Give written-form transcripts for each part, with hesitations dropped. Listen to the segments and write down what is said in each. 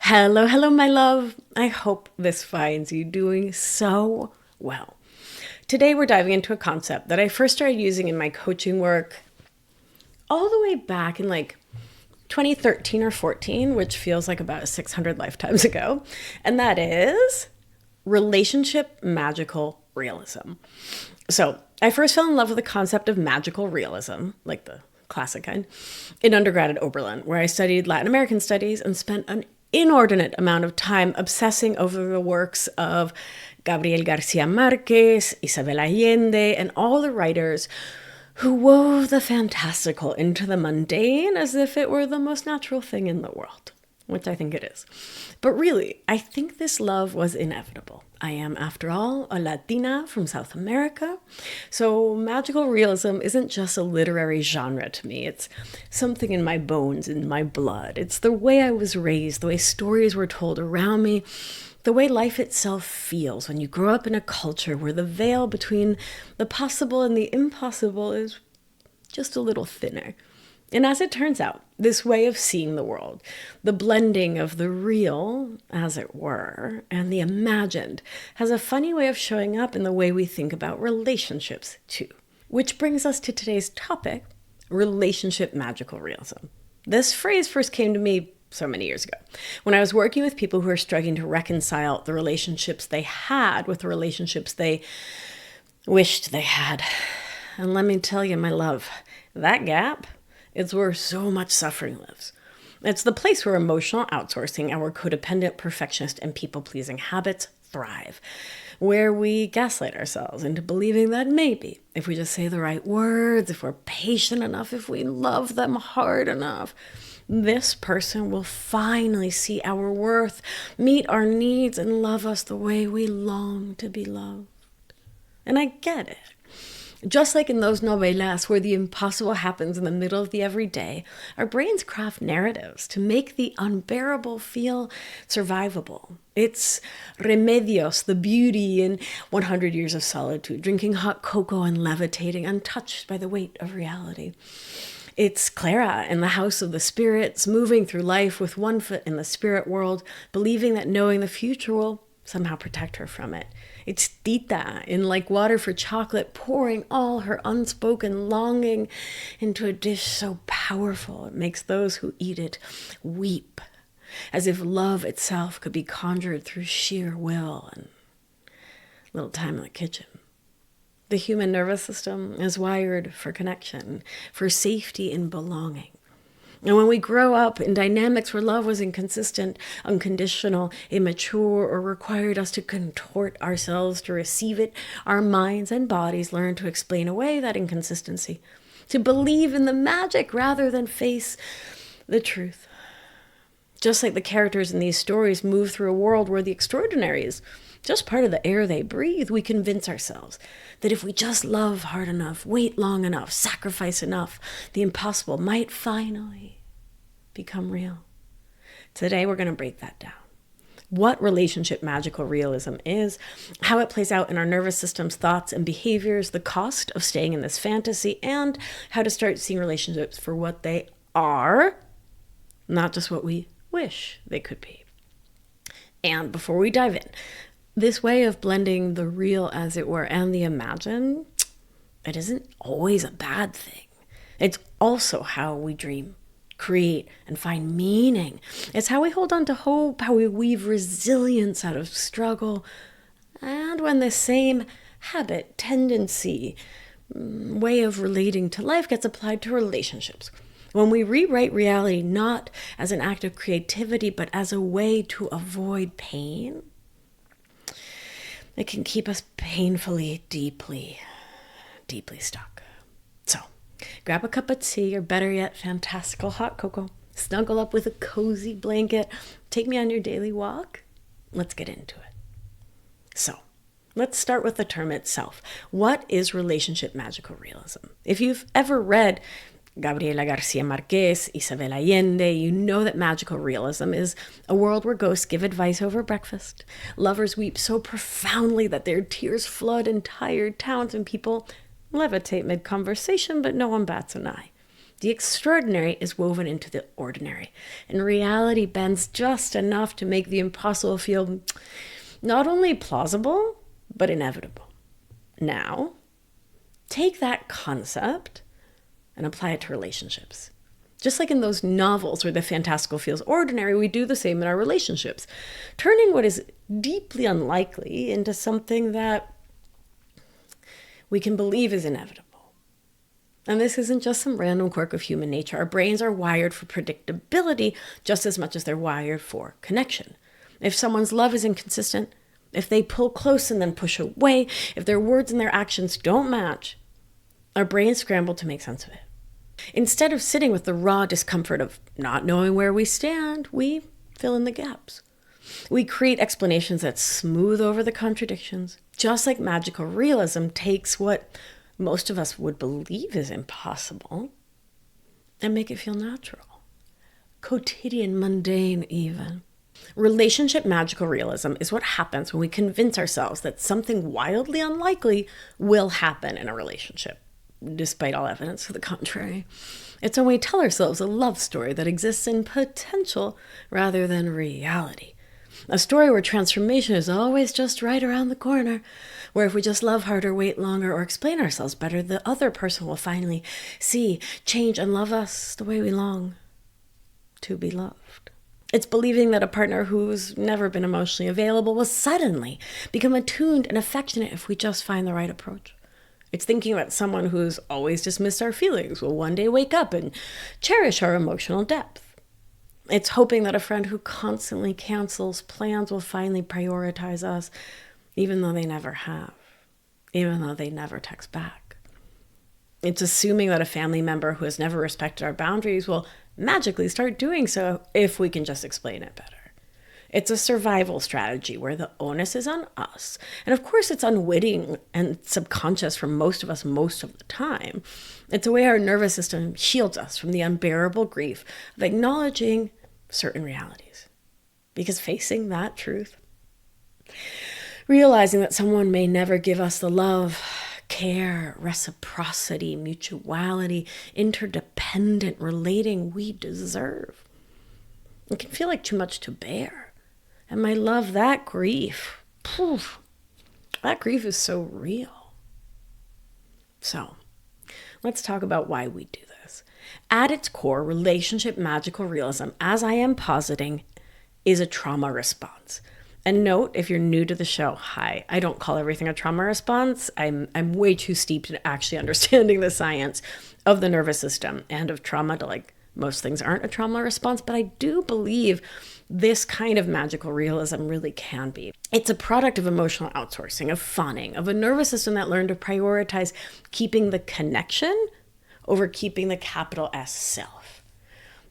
Hello, hello, my love. I hope this finds you doing so well. Today, we're diving into a concept that I first started using in my coaching work all the way back in 2013 or 14, which feels like about 600 lifetimes ago. And that is relationship magical realism. So I first fell in love with the concept of magical realism, like the classic kind, in undergrad at Oberlin, where I studied Latin American studies and spent an inordinate amount of time obsessing over the works of Gabriel Garcia Marquez, Isabel Allende, and all the writers who wove the fantastical into the mundane as if it were the most natural thing in the world, which I think it is. But really, I think this love was inevitable. I am, after all, a Latina from South America, so magical realism isn't just a literary genre to me. It's something in my bones, in my blood. It's the way I was raised, the way stories were told around me, the way life itself feels when you grow up in a culture where the veil between the possible and the impossible is just a little thinner. And as it turns out, this way of seeing the world, the blending of the real, as it were, and the imagined, has a funny way of showing up in the way we think about relationships, too. Which brings us to today's topic, relationship magical realism. This phrase first came to me so many years ago, when I was working with people who are struggling to reconcile the relationships they had with the relationships they wished they had. And let me tell you, my love, that gap, it's where so much suffering lives. It's the place where emotional outsourcing, our codependent, perfectionist, and people-pleasing habits thrive. Where we gaslight ourselves into believing that maybe, if we just say the right words, if we're patient enough, if we love them hard enough, this person will finally see our worth, meet our needs, and love us the way we long to be loved. And I get it. Just like in those novelas where the impossible happens in the middle of the everyday, our brains craft narratives to make the unbearable feel survivable. It's Remedios, the beauty in 100 Years of Solitude, drinking hot cocoa and levitating, untouched by the weight of reality. It's Clara in the House of the Spirits, moving through life with one foot in the spirit world, believing that knowing the future will somehow protect her from it. It's Tita in Like Water for Chocolate, pouring all her unspoken longing into a dish so powerful it makes those who eat it weep, as if love itself could be conjured through sheer will and little time in the kitchen. The human nervous system is wired for connection, for safety and belonging. And when we grow up in dynamics where love was inconsistent, unconditional, immature, or required us to contort ourselves to receive it, our minds and bodies learn to explain away that inconsistency, to believe in the magic rather than face the truth. Just like the characters in these stories move through a world where the extraordinary is just part of the air they breathe, we convince ourselves that if we just love hard enough, wait long enough, sacrifice enough, the impossible might finally become real. Today, we're going to break that down. What relationship magical realism is, how it plays out in our nervous system's thoughts and behaviors, the cost of staying in this fantasy, and how to start seeing relationships for what they are, not just what we wish they could be. And before we dive in, this way of blending the real, as it were, and the imagined, it isn't always a bad thing. It's also how we dream, create, and find meaning. It's how we hold on to hope, how we weave resilience out of struggle. And when the same habit, tendency, way of relating to life gets applied to relationships. When we rewrite reality not as an act of creativity, but as a way to avoid pain, it can keep us painfully, deeply, deeply stuck. So, grab a cup of tea, or better yet, fantastical hot cocoa. Snuggle up with a cozy blanket. Take me on your daily walk. Let's get into it. So, let's start with the term itself. What is relationship magical realism? If you've ever read Gabriela Garcia Marquez, Isabel Allende, you know that magical realism is a world where ghosts give advice over breakfast. Lovers weep so profoundly that their tears flood entire towns, and people levitate mid-conversation, but no one bats an eye. The extraordinary is woven into the ordinary, and reality bends just enough to make the impossible feel not only plausible, but inevitable. Now, take that concept and apply it to relationships. Just like in those novels where the fantastical feels ordinary, we do the same in our relationships, turning what is deeply unlikely into something that we can believe is inevitable. And this isn't just some random quirk of human nature. Our brains are wired for predictability just as much as they're wired for connection. If someone's love is inconsistent, if they pull close and then push away, if their words and their actions don't match, our brains scramble to make sense of it. Instead of sitting with the raw discomfort of not knowing where we stand, we fill in the gaps. We create explanations that smooth over the contradictions, just like magical realism takes what most of us would believe is impossible and make it feel natural, quotidian, mundane even. Relationship magical realism is what happens when we convince ourselves that something wildly unlikely will happen in a relationship, despite all evidence to the contrary. It's when we tell ourselves a love story that exists in potential rather than reality. A story where transformation is always just right around the corner, where if we just love harder, wait longer, or explain ourselves better, the other person will finally see, change, and love us the way we long to be loved. It's believing that a partner who's never been emotionally available will suddenly become attuned and affectionate if we just find the right approach. It's thinking that someone who's always dismissed our feelings will one day wake up and cherish our emotional depth. It's hoping that a friend who constantly cancels plans will finally prioritize us, even though they never have, even though they never text back. It's assuming that a family member who has never respected our boundaries will magically start doing so if we can just explain it better. It's a survival strategy where the onus is on us. And of course, it's unwitting and subconscious for most of us most of the time. It's a way our nervous system shields us from the unbearable grief of acknowledging certain realities. Because facing that truth, realizing that someone may never give us the love, care, reciprocity, mutuality, interdependent relating we deserve, it can feel like too much to bear. And my love, that grief, that grief is so real. So let's talk about why we do this. At its core, relationship magical realism, as I am positing, is a trauma response. And note, if you're new to the show, hi, I don't call everything a trauma response. I'm way too steeped in actually understanding the science of the nervous system and of trauma to most things aren't a trauma response, but I do believe this kind of magical realism really can be. It's a product of emotional outsourcing, of fawning, of a nervous system that learned to prioritize keeping the connection over keeping the capital S self.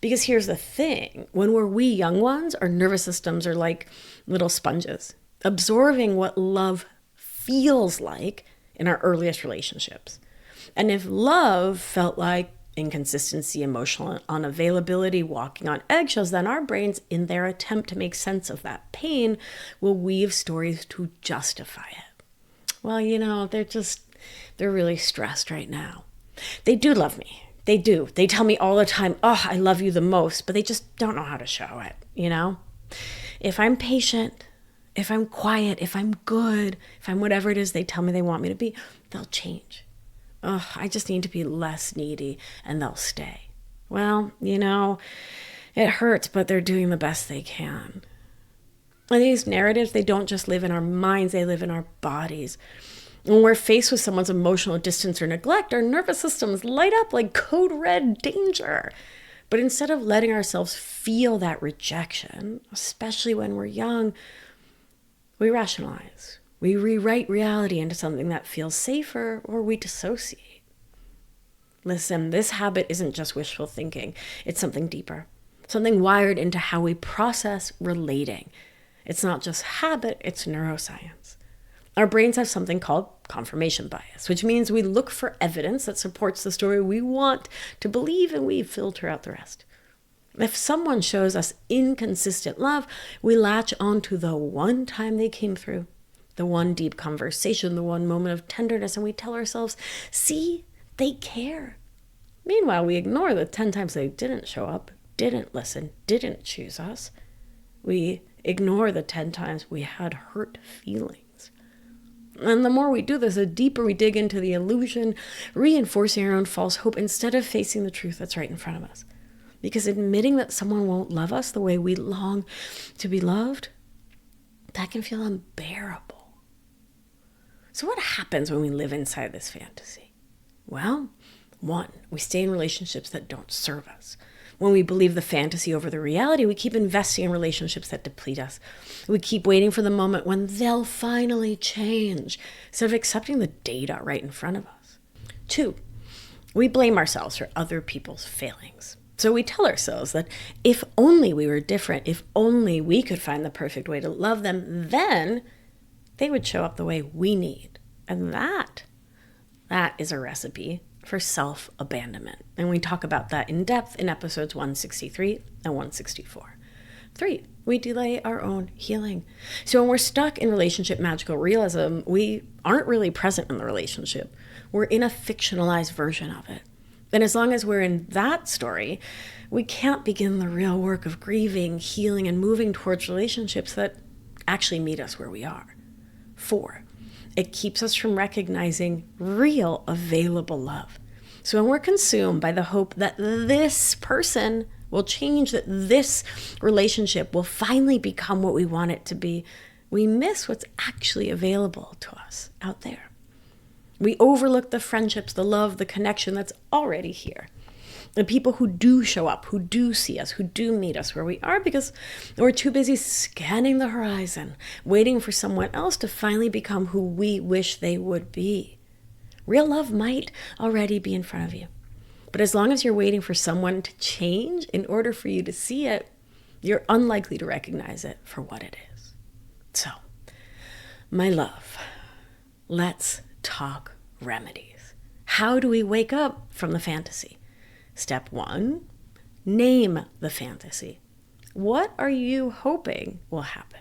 Because here's the thing, when we're young ones, our nervous systems are like little sponges, absorbing what love feels like in our earliest relationships. And if love felt like inconsistency, emotional unavailability, walking on eggshells, then our brains, in their attempt to make sense of that pain, will weave stories to justify it. Well, they're really stressed right now. They do love me. They do. They tell me all the time, oh, I love you the most, but they just don't know how to show it, If I'm patient, if I'm quiet, if I'm good, if I'm whatever it is they tell me they want me to be, they'll change. Oh, I just need to be less needy and they'll stay. Well, it hurts, but they're doing the best they can. And these narratives, they don't just live in our minds, they live in our bodies. When we're faced with someone's emotional distance or neglect, our nervous systems light up like code red danger. But instead of letting ourselves feel that rejection, especially when we're young, we rationalize. We rewrite reality into something that feels safer, or we dissociate. Listen, this habit isn't just wishful thinking. It's something deeper, something wired into how we process relating. It's not just habit, it's neuroscience. Our brains have something called confirmation bias, which means we look for evidence that supports the story we want to believe, and we filter out the rest. If someone shows us inconsistent love, we latch onto the one time they came through, the one deep conversation, the one moment of tenderness, and we tell ourselves, see, they care. Meanwhile, we ignore the 10 times they didn't show up, didn't listen, didn't choose us. We ignore the 10 times we had hurt feelings. And the more we do this, the deeper we dig into the illusion, reinforcing our own false hope instead of facing the truth that's right in front of us. Because admitting that someone won't love us the way we long to be loved, that can feel unbearable. So what happens when we live inside this fantasy? Well, 1, we stay in relationships that don't serve us. When we believe the fantasy over the reality, we keep investing in relationships that deplete us. We keep waiting for the moment when they'll finally change, instead of accepting the data right in front of us. 2, we blame ourselves for other people's failings. So we tell ourselves that if only we were different, if only we could find the perfect way to love them, then they would show up the way we need. And that is a recipe for self-abandonment. And we talk about that in depth in episodes 163 and 164. 3, we delay our own healing. So when we're stuck in relationship magical realism, we aren't really present in the relationship. We're in a fictionalized version of it. And as long as we're in that story, we can't begin the real work of grieving, healing, and moving towards relationships that actually meet us where we are. 4, it keeps us from recognizing real available love. So when we're consumed by the hope that this person will change, that this relationship will finally become what we want it to be, we miss what's actually available to us out there. We overlook the friendships, the love, the connection that's already here. The people who do show up, who do see us, who do meet us where we are, because we're too busy scanning the horizon, waiting for someone else to finally become who we wish they would be. Real love might already be in front of you. But as long as you're waiting for someone to change in order for you to see it, you're unlikely to recognize it for what it is. So, my love, let's talk remedies. How do we wake up from the fantasy? Step 1, name the fantasy. What are you hoping will happen?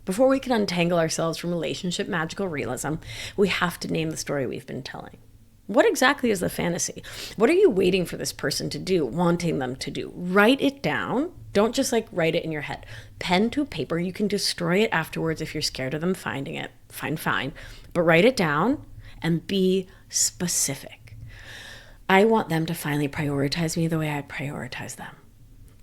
Before we can untangle ourselves from relationship magical realism, we have to name the story we've been telling. What exactly is the fantasy? What are you waiting for this person to do, wanting them to do? Write it down. Don't just write it in your head. Pen to paper. You can destroy it afterwards if you're scared of them finding it. Fine. But write it down and be specific. I want them to finally prioritize me the way I prioritize them.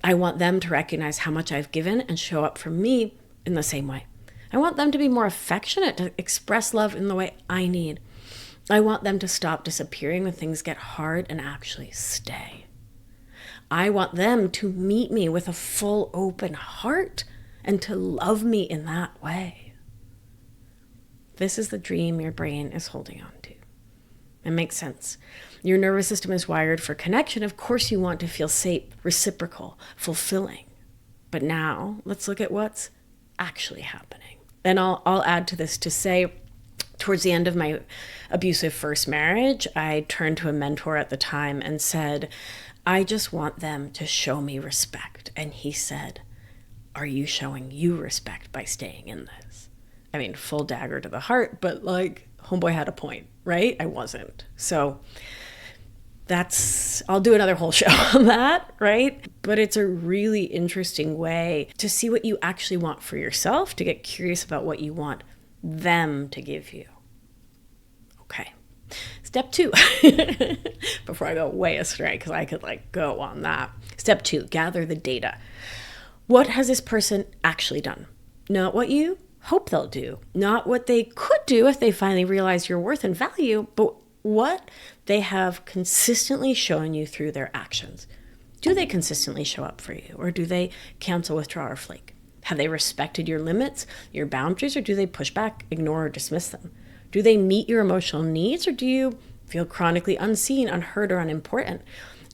I want them to recognize how much I've given and show up for me in the same way. I want them to be more affectionate, to express love in the way I need. I want them to stop disappearing when things get hard and actually stay. I want them to meet me with a full open heart and to love me in that way. This is the dream your brain is holding on to. It makes sense. Your nervous system is wired for connection. Of course you want to feel safe, reciprocal, fulfilling. But now let's look at what's actually happening. And I'll add to this to say, towards the end of my abusive first marriage, I turned to a mentor at the time and said, I just want them to show me respect. And he said, are you showing you respect by staying in this? I mean, full dagger to the heart, but homeboy had a point, right? I wasn't. So I'll do another whole show on that, right? But it's a really interesting way to see what you actually want for yourself, to get curious about what you want them to give you. Okay. Step 2, before I go way astray, because I could go on that. Step 2, gather the data. What has this person actually done? Not what you hope they'll do, not what they could do if they finally realize your worth and value, but what they have consistently shown you through their actions. Do they consistently show up for you, or do they cancel, withdraw, or flake? Have they respected your limits, your boundaries, or do they push back, ignore, or dismiss them? Do they meet your emotional needs, or do you feel chronically unseen, unheard, or unimportant?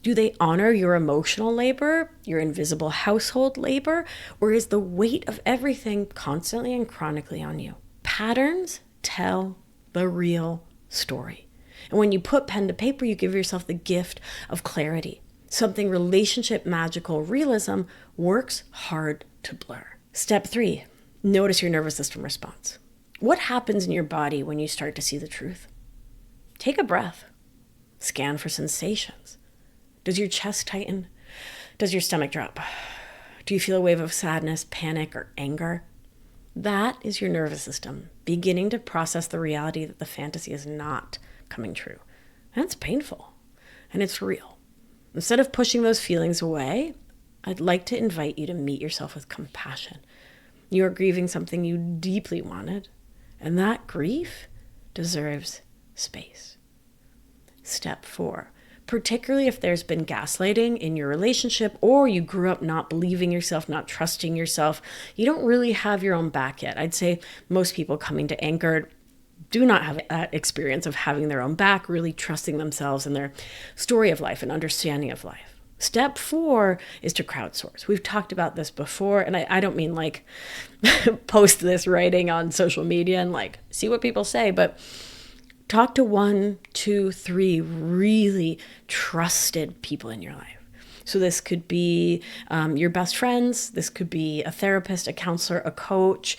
Do they honor your emotional labor, your invisible household labor, or is the weight of everything constantly and chronically on you? Patterns tell the real story. And when you put pen to paper, you give yourself the gift of clarity. Something relationship magical realism works hard to blur. Step 3, notice your nervous system response. What happens in your body when you start to see the truth? Take a breath. Scan for sensations. Does your chest tighten? Does your stomach drop? Do you feel a wave of sadness, panic, or anger? That is your nervous system beginning to process the reality that the fantasy is not coming true. And it's painful and it's real. Instead of pushing those feelings away, I'd like to invite you to meet yourself with compassion. You are grieving something you deeply wanted, and that grief deserves space. Step 4, particularly if there's been gaslighting in your relationship or you grew up not believing yourself, not trusting yourself, you don't really have your own back yet. I'd say most people coming to Anchored do not have that experience of having their own back, really trusting themselves and their story of life and understanding of life. Step 4 is to crowdsource. We've talked about this before, and I don't mean like post this writing on social media and like see what people say, but talk to 1, 2, 3 really trusted people in your life. So this could be your best friends. This could be a therapist, a counselor, a coach,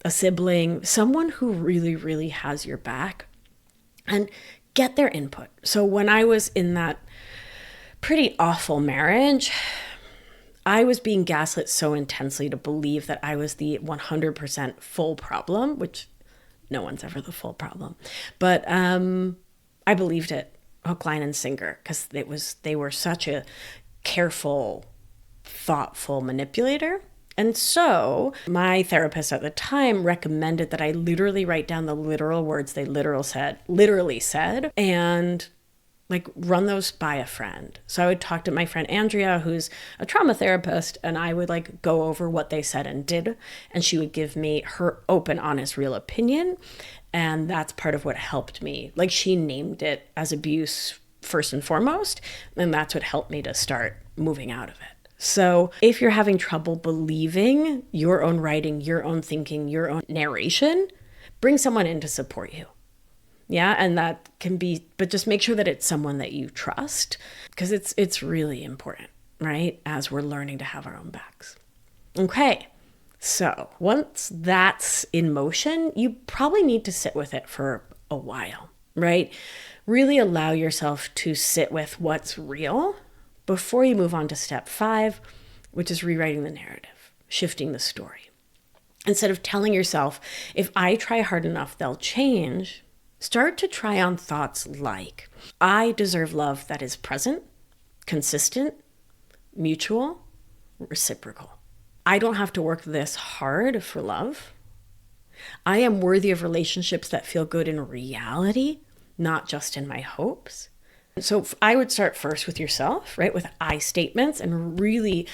a sibling, someone who really, really has your back, and get their input. So when I was in that pretty awful marriage, I was being gaslit so intensely to believe that I was the 100% full problem, which no one's ever the full problem. But I believed it hook, line, and sinker because they were such a careful, thoughtful manipulator. And so my therapist at the time recommended that I literally write down the literal words they literally said, and like run those by a friend. So I would talk to my friend Andrea, who's a trauma therapist, and I would like go over what they said and did. And she would give me her open, honest, real opinion. And that's part of what helped me. Like she named it as abuse first and foremost. And that's what helped me to start moving out of it. So if you're having trouble believing your own writing, your own thinking, your own narration, bring someone in to support you. Yeah, and that can be, but just make sure that it's someone that you trust, because it's really important, right? As we're learning to have our own backs. Okay, so once that's in motion, you probably need to sit with it for a while, right? Really allow yourself to sit with what's real before you move on to step 5, which is rewriting the narrative, shifting the story. Instead of telling yourself, if I try hard enough, they'll change, start to try on thoughts like, I deserve love that is present, consistent, mutual, reciprocal. I don't have to work this hard for love. I am worthy of relationships that feel good in reality, not just in my hopes. So I would start first with yourself, right? With I statements and really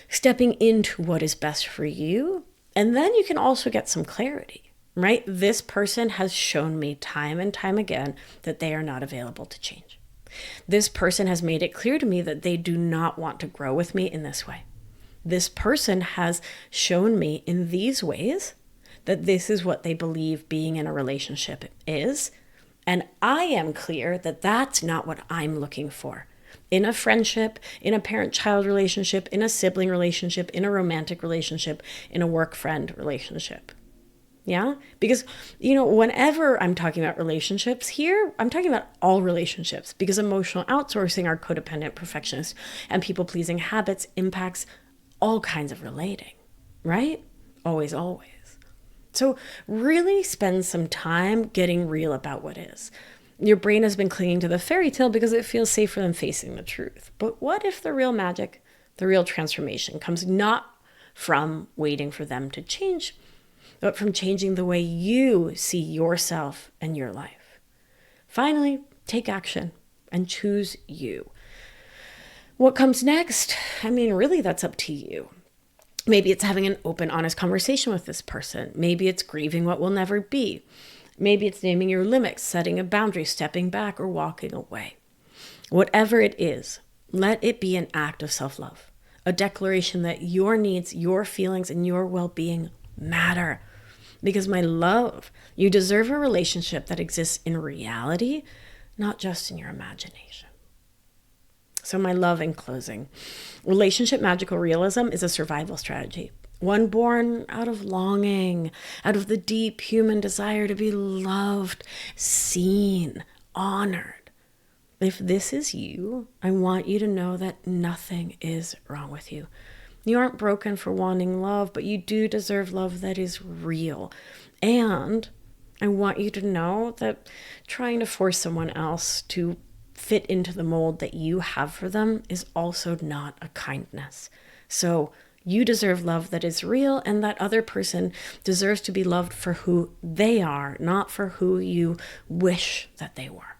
stepping into what is best for you. And then you can also get some clarity. Right? This person has shown me time and time again that they are not available to change. This person has made it clear to me that they do not want to grow with me in this way. This person has shown me in these ways that this is what they believe being in a relationship is. And I am clear that that's not what I'm looking for. In a friendship, in a parent-child relationship, in a sibling relationship, in a romantic relationship, in a work-friend relationship. Yeah, because, whenever I'm talking about relationships here, I'm talking about all relationships, because emotional outsourcing, our codependent, perfectionist, and people-pleasing habits impacts all kinds of relating, right? Always, always. So really spend some time getting real about what is. Your brain has been clinging to the fairy tale because it feels safer than facing the truth. But what if the real magic, the real transformation comes not from waiting for them to change, but from changing the way you see yourself and your life? Finally, take action and choose you. What comes next? Really, that's up to you. Maybe it's having an open, honest conversation with this person. Maybe it's grieving what will never be. Maybe it's naming your limits, setting a boundary, stepping back, or walking away. Whatever it is, let it be an act of self-love, a declaration that your needs, your feelings, and your well-being matter. Because my love, you deserve a relationship that exists in reality, not just in your imagination. So my love, in closing, relationship magical realism is a survival strategy. One born out of longing, out of the deep human desire to be loved, seen, honored. If this is you, I want you to know that nothing is wrong with you. You aren't broken for wanting love, but you do deserve love that is real. And I want you to know that trying to force someone else to fit into the mold that you have for them is also not a kindness. So you deserve love that is real, and that other person deserves to be loved for who they are, not for who you wish that they were.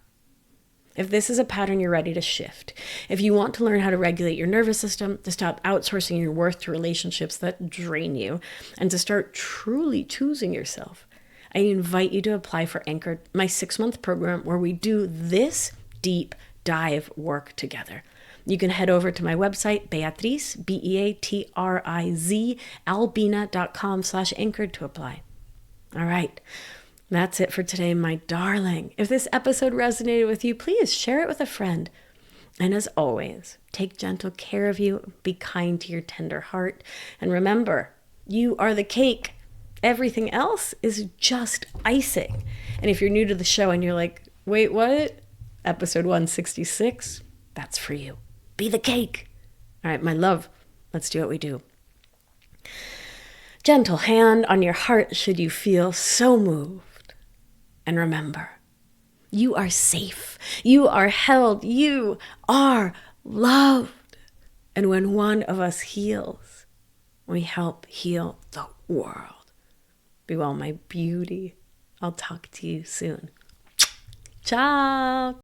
If this is a pattern you're ready to shift, if you want to learn how to regulate your nervous system, to stop outsourcing your worth to relationships that drain you, and to start truly choosing yourself, I invite you to apply for Anchored, my 6-month program where we do this deep dive work together. You can head over to my website, Beatriz, Beatriz, albina.com/anchored to apply. All right. That's it for today, my darling. If this episode resonated with you, please share it with a friend. And as always, take gentle care of you, be kind to your tender heart, and remember, you are the cake. Everything else is just icing. And if you're new to the show and you're like, wait, what? Episode 166, that's for you. Be the cake. All right, my love, let's do what we do. Gentle hand on your heart should you feel so moved. And remember, you are safe. You are held. You are loved. And when one of us heals, we help heal the world. Be well, my beauty. I'll talk to you soon. Ciao.